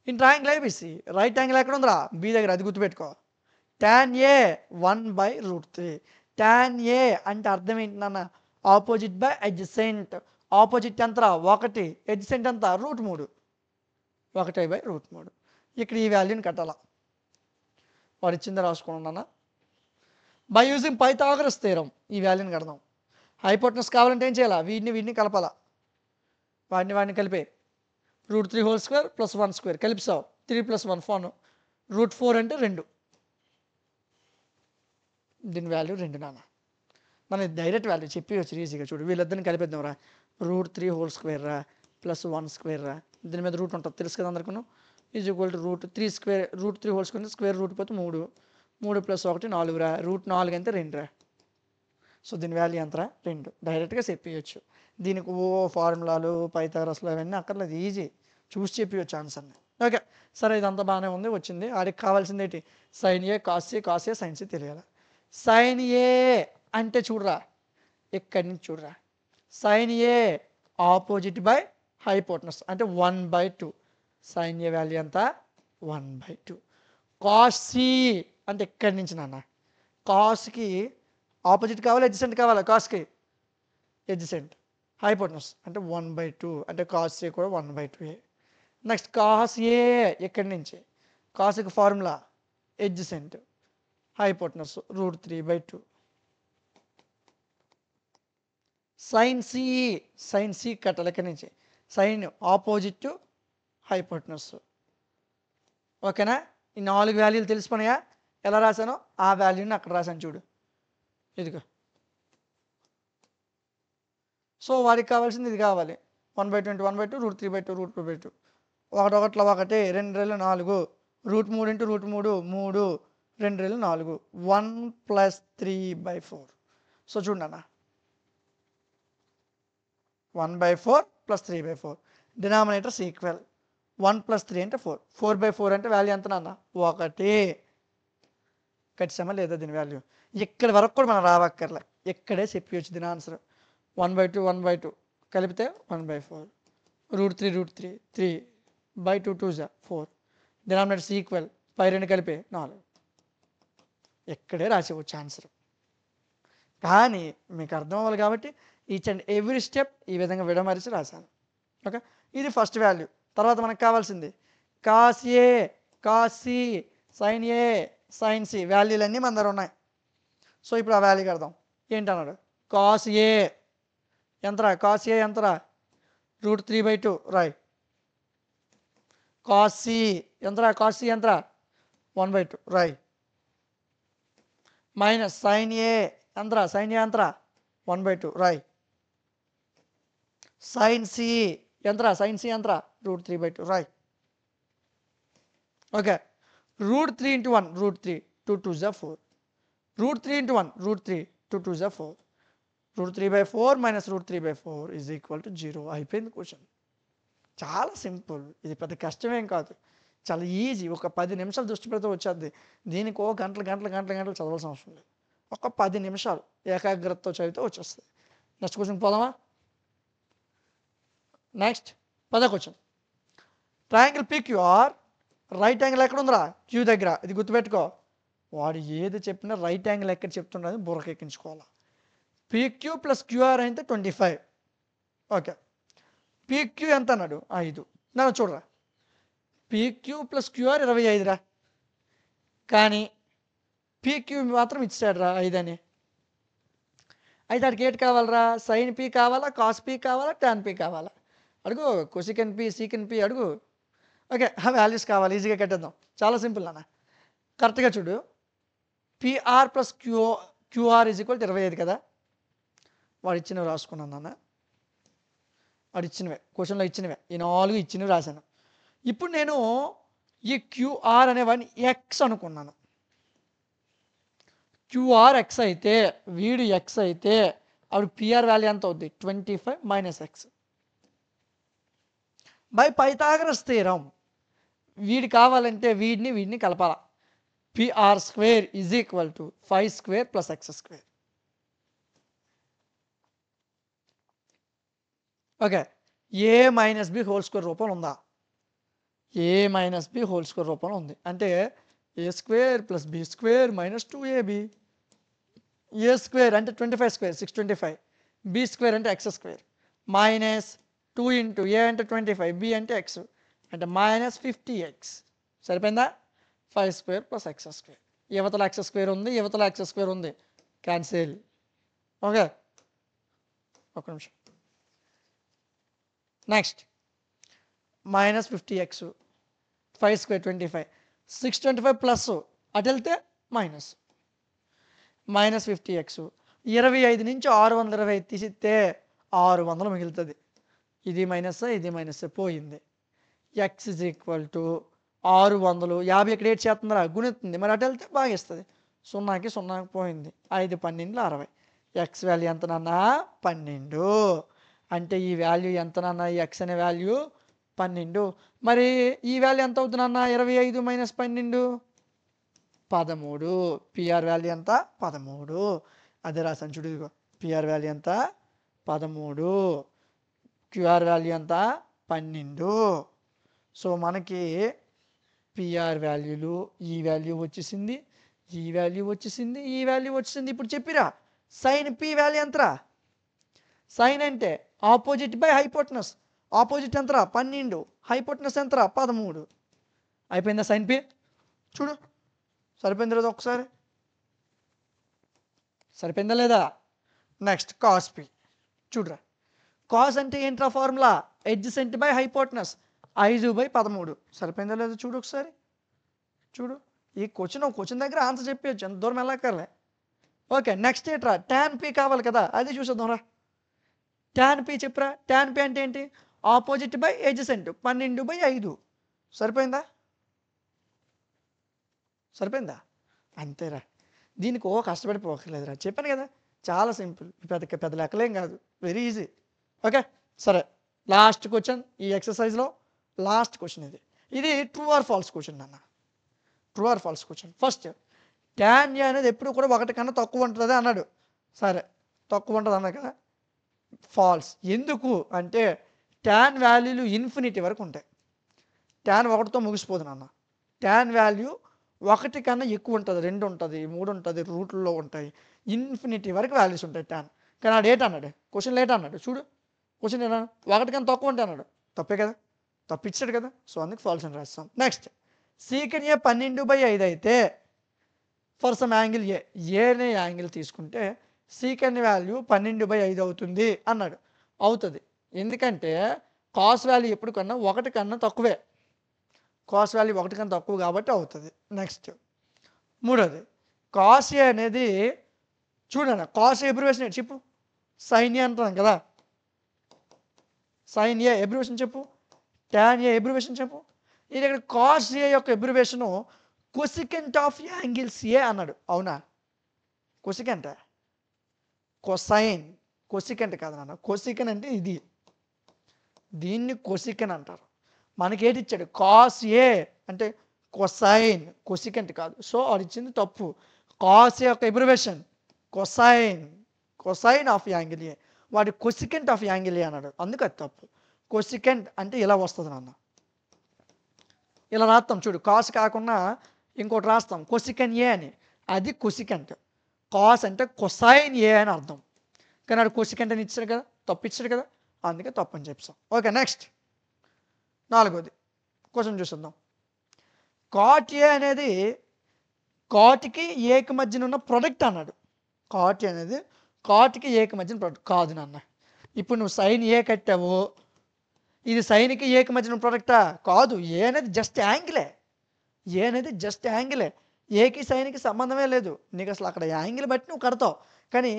In triangle A B C right angle ఎక్కడ ఉందిరా B దగ్గర, అది గుర్తుపెట్టుకో. tan A 1/√3. tan A అంటే అర్థం ఏంటి నాన్న? Opposite by adjacent. ఆపోజిట్ ఎంతరా 1, అడ్జసెంట్ ఎంత √3, 1/√3. ఇక్కడ ఈ వాల్యూని కట్టాలా, వాడు ఇచ్చింది రాసుకున్నాను. బై యూజింగ్ పైథాగరస్ థీరం ఈ వాల్యూని కడదాం. హైపోటెనస్ కావాలంటే ఏం చేయాలా, వీటిని కలపాలా, వాటిని కలిపే √3² + 1² కలిపిసావు, 3 + 1 4, √4 అంటే 2, దీని వాల్యూ 2 నాన్న. మన డైరెక్ట్ వాల్యూ చెప్పవచ్చు ఈజీగా. చూడు వీళ్ళిద్దరిని కలిపేద్దాం రా, √3² రా +1² రా, దీని మీద రూట్ ఉంటుంది తెలుసు కదా అందరికీ. √3² √3² స్క్వేర్ రూట్ పోతే 3, 3 + 1 4 రా, √4 అంటే 2 రా. సో దీని వాల్యూ ఎంతరా 2, డైరెక్ట్గా చెప్పవచ్చు. దీనికి ఫార్ములాలు పైథాగరస్లు అవన్నీ అక్కర్లేదు, ఈజీ చూసి చెప్పవచ్చు ఆన్సర్ని. ఓకే సరే, ఇదంతా బాగానే ఉంది, వచ్చింది. ఆడికి కావాల్సింది ఏంటి, sin A cos A sin C తెలియాలి. sin A అంటే చూడరా, ఇక్కడి నుంచి చూడరా, sin A opposite by hypotenuse అంటే 1/2. sin A వాల్యూ ఎంత 1/2. cos C అంటే ఇక్కడి నుంచి నాన్న, కాస్కి ఆపోజిట్ కావాలి, అడ్జసెంట్ కావాలి, కాస్కి అడ్జసెంట్, హైపోటెనస్ అంటే 1/2 అంటే cos A కూడా 1/2. నెక్స్ట్ cos A ఇక్కడి నుంచి, కాస్కి formula adjacent, hypotenuse √3/2. sin C కట్టాలి ఇక్కడి నుంచి, సైన్ ఆపోజిట్ హైపోటెనస్. ఓకేనా, ఈ 4 వాల్యూలు తెలిసిపోయాయా? ఎలా రాశానో ఆ వాల్యూని అక్కడ రాశాను చూడు, ఇదిగో. సో వాడికి కావాల్సింది ఇది కావాలి, 1/2 1/2 √3/2 √2/2, 1 1 1 2 2 4 √3 × √3 3 2 2 4 1 + 3/4. సో చూడండి అన్న, 1/4 + 3/4, డినామినేటర్స్ ఈక్వల్, 1 + 3 అంటే 4, 4/4 అంటే వాల్యూ ఎంత నాన్న 1. ఖచ్చితంగా లేదా దీని వాల్యూ? ఇక్కడ వరకు కూడా మనం రావక్కర్లే, ఇక్కడే చెప్పవచ్చు దీని ఆన్సర్. 1/2 1/2 కలిపితే 1/4, √3 √3 3/2 2 4, డినామినేటర్స్ ఈక్వల్, పై 2 కలిపి 4. ఇక్కడే రాసేవచ్చు ఆన్సర్. కానీ మీకు అర్థం అవ్వాలి కాబట్టి ఈచ్ అండ్ ఎవ్రీ స్టెప్ ఈ విధంగా విడమరిచి రాశాను. ఓకే, ఇది ఫస్ట్ వాల్యూ. తర్వాత మనకు కావాల్సింది cos A cos C sin A sin C వాల్యూలన్నీ మన దగ్గర ఉన్నాయి. సో ఇప్పుడు ఆ వాల్యూ కడదాం. ఏంటన్నాడు, cos A ఎంతరా, cos A ఎంతరా √3/2 రాయ్. cos C ఎంతరా, cos C ఎంతరా 1/2 రాయ్. మైనస్ sin A ఎంతరా, sin A ఎంతరా 1/2 రాయ్. sin C ఎంతరా, sin C ఎంతరా √3/2 రాయ్. ఓకే, √3 × 1 √3 2 2 4, √3 × 1 √3 2 2 4, √3/4 - √3/4 = 0. అయిపోయింది క్వశ్చన్. చాలా సింపుల్, ఇది పెద్ద కష్టమేం కాదు, చాలా ఈజీ. ఒక 10 నిమిషాలు దృష్టి పెడితే వచ్చేది. దీనికి గంటలు చదవాల్సిన అవసరం లేదు. ఒక 10 నిమిషాలు ఏకాగ్రతతో చదివితే వచ్చేస్తుంది. నెక్స్ట్ క్వశ్చన్ పోదామా? నెక్స్ట్ 10వ question, triangle PQR right angle ఎక్కడ ఉందిరా, క్యూ దగ్గర. ఇది గుర్తుపెట్టుకో, వాడు ఏది చెప్పినా రైట్ యాంగిల్ ఎక్కడ చెప్తున్నది బుర్రకెక్కించుకోవాలి. PQ + QR అయితే 25. ఓకే, PQ ఎంత అన్నాడు 5. నన్ను చూడరా, PQ + QR 25 రా, కానీ PQ మాత్రం ఇచ్చాడు రా 5 అని. అయితే అడికి ఏంటి కావాలరా, sin P కావాలా, cos P కావాలా, tan P కావాలా? అడుగు, cosecant P secant P అడుగు. ఓకే, ఆ వాల్యూస్ కావాలి, ఈజీగా కట్టేద్దాం. చాలా సింపుల్ అన్న, కరెక్ట్గా చూడు. PR + QR = 25 కదా. వాడు ఇచ్చినవి రాసుకున్నాను నాన్న, వాడు ఇచ్చినవే క్వశ్చన్లో ఇచ్చినవే, ఈ 4 ఇచ్చినవి రాశాను. ఇప్పుడు నేను ఈ QR అనేవాడిని X అనుకున్నాను. QR X అయితే, వీడు X అయితే అప్పుడు PR వాల్యూ ఎంత అవుద్ది 25 - X. బై పైథాగరస్ థీరం వీడి కావాలంటే వీడిని Kalapala. PR² = 5² + X². Okay, A - B² రూపంలో ఉందా? A minus B whole square రూపంలో ఉంది. అంటే A square plus B square minus 2ab. A square అంటే 25 స్క్వేర్ 625, బి స్క్వేర్ అంటే X square minus 2 into A అంటే 25, బి అంటే ఎక్స్ అంటే మైనస్ 50x. సరిపోయిందా? 5 స్క్వేర్ ప్లస్ ఎక్స్ స్క్వేర్. యువతల ఎక్స్ స్క్వేర్ ఉంది, యువతల ఎక్స్ స్క్వేర్ ఉంది, క్యాన్సిల్. ఓకే, ఒక నిమిషం. Next minus 50x, 5 square 25, 625 plus అటు వెళ్తే మైనస్ మైనస్ 50x. 25 నుంచి 625 తీసిస్తే 600 మిగులుతుంది. ఇది మైనస్, ఇది మైనస్, పోయింది. X is equal to 600. 50 ఇక్కడ ఏడ్ చేస్తుందా? గుణిస్తుంది. మరి అటు వెళ్తే బాగా ఇస్తుంది. 0కి 0 పోయింది. 5 12 60. ఎక్స్ వాల్యూ ఎంత నాన్న? 12. అంటే ఈ వాల్యూ ఎంత నాన్న? ఈ ఎక్స్ అనే వాల్యూ 12. మరి ఈ వాల్యూ ఎంత అవుతుంది నాన్న? 25 మైనస్ 12 13. పిఆర్ వాల్యూ ఎంత? 13. అదే రాసాను చూడు, ఇదిగో పిఆర్ వాల్యూ ఎంత? 13. క్యూఆర్ వాల్యూ ఎంత? 12. సో మనకి పిఆర్ వాల్యూలు ఈ వాల్యూ వచ్చేసింది, ఈ వాల్యూ వచ్చేసింది, ఈ వాల్యూ వచ్చేసింది. ఇప్పుడు చెప్పిరా సైన్ పి వాల్యూ ఎంతరా? సైన్ అంటే ఆపోజిట్ బై హైపోటనస్. ఆపోజిట్ ఎంతరా? 12. హైపోటనస్ ఎంతరా? 13. అయిపోయిందా సైన్ పి? చూడు సరిపోయింది లేదా? ఒకసారి సరిపోయిందా లేదా? Next cos P. చూడరా, కాస్ అంటే ఏంట్రా ఫార్ములా? Adjacent by hypotenuse, 5/13. సరిపోయిందా లేదా? చూడు ఒకసారి. చూడు ఈ క్వశ్చన్ దగ్గర ఆన్సర్ చెప్పచ్చు, ఎంత దూరం వెళ్ళక్కర్లే. ఓకే, నెక్స్ట్ ఏంట్రా? ట్యాన్ పి కావాలి కదా, అది చూసేద్దాం రా. ట్యాన్ పి చెప్పురా. ట్యాన్ పి అంటే ఏంటి? Opposite by adjacent, 12/5. సరిపోయిందా? సరిపోయిందా? అంతేరా. దీనికి కష్టపడిపోకర్లేదురా, చెప్పాను కదా, చాలా సింపుల్. పెద్ద లెక్కలేం కాదు, వెరీ ఈజీ. ఓకే సరే, లాస్ట్ క్వశ్చన్ ఈ ఎక్సర్సైజ్లో. లాస్ట్ క్వశ్చన్ ఇది ట్రూ ఆర్ ఫాల్స్ క్వశ్చన్ అన్న. True or false question. First tan A అనేది ఎప్పుడు కూడా 1 కన్నా తక్కువ ఉంటుంది అన్నాడు. సరే, తక్కువ ఉంటుంది అన్నాడు కదా, ఫాల్స్. ఎందుకు అంటే ట్యాన్ వాల్యూలు ఇన్ఫినిటీ వరకు ఉంటాయి. ట్యాన్ 1తో ముగిసిపోదు నాన్న. ట్యాన్ వాల్యూ 1 కన్నా ఎక్కువ ఉంటుంది, 2 ఉంటుంది, 3 ఉంటుంది, రూట్లో ఉంటాయి, ఇన్ఫినిటీ వరకు వాల్యూస్ ఉంటాయి ట్యాన్. కానీ ఆడు ఏట అన్నాడు, క్వశ్చన్ లేట్ అన్నాడు. చూడు క్వశ్చన్ ఏనా? 1 కన్నా తక్కువ ఉంటాయి అన్నాడు. తప్పే కదా, తప్పిచ్చాడు కదా, సో అందుకు ఫాల్స్ అని రాస్తాం. నెక్స్ట్ సీకెన్ ఏ 12/5 అయితే ఫర్ సమ్ యాంగిల్ ఏనే యాంగిల్ తీసుకుంటే సీకెన్ వాల్యూ 12/5 అవుతుంది అన్నాడు. అవుతుంది, ఎందుకంటే కాస్ వాల్యూ ఎప్పుడు కన్నా 1 కన్నా తక్కువే. కాస్ వాల్యూ 1 కన్నా తక్కువ కాబట్టి అవుతుంది. నెక్స్ట్ మూడోది కాస్ ఏ అనేది చూడన్న, కాస్ ఎబ్రివేషన్ చెప్పు. సైన్ ఏ అంటున్నాం కదా, సైన్ ఏ ఎబ్రివేషన్ చెప్పు. ట్యాన్ ఏ ఎబ్రివేషన్ చెప్పు. ఇది ఇక్కడ కాస్ ఏ యొక్క ఎబ్రివేషను కొసికెంట్ ఆఫ్ యాంగిల్స్ ఏ అన్నాడు. అవునా? కొసికెంట్, కొసైన్, కొసికెంట్ కాదు నాన్న. కొసికెన్ అంటే ఇది, దీన్ని కొసికెన్ అంటారు. మనకి ఏంటి ఇచ్చాడు? కాస్ ఏ అంటే కొసైన్, కొసికెంట్ కాదు. సో అది ఇచ్చింది తప్పు. కాస్ ఏ యొక్క abbreviation cosine, cosine of angle A. వాడి కొసికెంట్ ఆఫ్ యాంగిల్ ఏ అన్నాడు, అందుకు అది తప్పు. కొసికెంట్ అంటే ఇలా వస్తుంది నాన్న, ఇలా రాస్తాం చూడు. కాస్ కాకుండా ఇంకోటి రాస్తాం కొసికెన్ ఏ అని, అది కొసికెంట్. కాస్ అంటే కొసైన్ ఏ అని అర్థం. కానీ ఆడు కొసికెంట్ అని ఇచ్చాడు కదా, తప్పు ఇచ్చాడు కదా, అందుకే తప్పు అని చెప్తాం. ఓకే నెక్స్ట్ నాలుగోది క్వశ్చన్ చూసిద్దాం. కాట్ ఏ అనేది కాట్కి ఏకి మధ్యన ఉన్న ప్రొడక్ట్ అన్నాడు. కాట్ అనేది కాట్కి ఏకి మధ్యన ప్రొడక్ట్ కాదు నాన్న. ఇప్పుడు నువ్వు సైన్ ఏ కట్టావు, ఇది సైన్కి ఏకి మధ్యన ప్రొడక్టా? కాదు. ఏ అనేది జస్ట్ యాంగిలే, ఏ అనేది జస్ట్ యాంగిలే. ఏకి సైన్కి సంబంధమే లేదు. నీకు అసలు అక్కడ యాంగిల్ బట్టి నువ్వు కడతావు, కానీ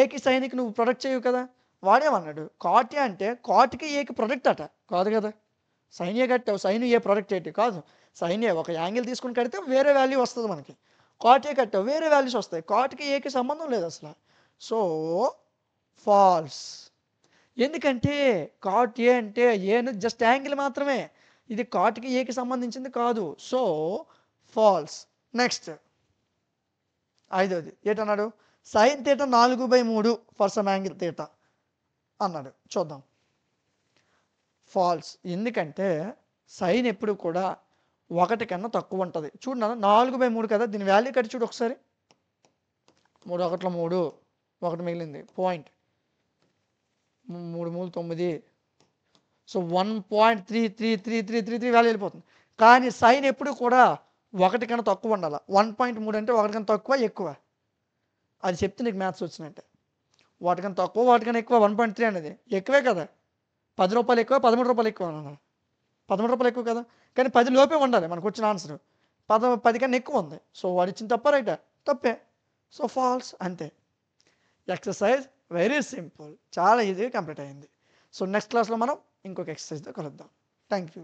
ఏకి సైన్కి నువ్వు ప్రొడక్ట్ చేయవు కదా. వాడేమన్నాడు? కాట్ ఏ అంటే కాట్కి ఏకి ప్రొడక్ట్ అట, కాదు కదా. సైన్ ఏ కట్టావు, సైన్ ఏ ప్రొడక్ట్ ఏంటి? కాదు. సైన్ ఏ ఒక యాంగిల్ తీసుకుని కడితే వేరే వాల్యూ వస్తుంది మనకి. కాట్ ఏ కట్టావు, వేరే వాల్యూస్ వస్తాయి. కాట్కి ఏకి సంబంధం లేదు అసలు. So false. ఎందుకంటే కాట్ ఏ అంటే ఏ అనేది జస్ట్ యాంగిల్ మాత్రమే, ఇది కాట్కి ఏకి సంబంధించింది కాదు. So false. నెక్స్ట్ ఐదోది ఏంటన్నాడు? Sine theta 4/3 for some angle theta అన్నాడు. చూద్దాం. ఫాల్స్. ఎందుకంటే సైన్ ఎప్పుడు కూడా 1 కన్నా తక్కువ ఉంటుంది. చూడు నాన్న 4/3 కదా, దీని వాల్యూ కట్టి చూడు ఒకసారి. 3 1 3, 1 మిగిలింది పాయింట్, 3 3 9. సో 1.333333 వాల్యూ వెళ్ళిపోతుంది. కానీ సైన్ ఎప్పుడు కూడా 1 కన్నా తక్కువ ఉండాలి. 1.3 అంటే 1 కన్నా తక్కువ ఎక్కువ, అది చెప్తే నీకు మ్యాథ్స్ వచ్చినట్టే. 1 కన్నా తక్కువ 1 కన్నా ఎక్కువ 1.3 అనేది ఎక్కువే కదా. 10 రూపాయలు ఎక్కువ 13 రూపాయలు ఎక్కువ అన్న, 13 రూపాయలు ఎక్కువ కదా. కానీ 10 లోపే ఉండాలి మనకు వచ్చిన ఆన్సర్. 10 కన్నా ఎక్కువ ఉంది. సో వాడు ఇచ్చిన తప్ప రైటా? తప్పే. సో ఫాల్స్, అంతే. ఎక్సర్సైజ్ వెరీ సింపుల్, చాలా ఈజీగా కంప్లీట్ అయింది. సో నెక్స్ట్ క్లాస్లో మనం ఇంకొక ఎక్సర్సైజ్తో కలుద్దాం. Thank you.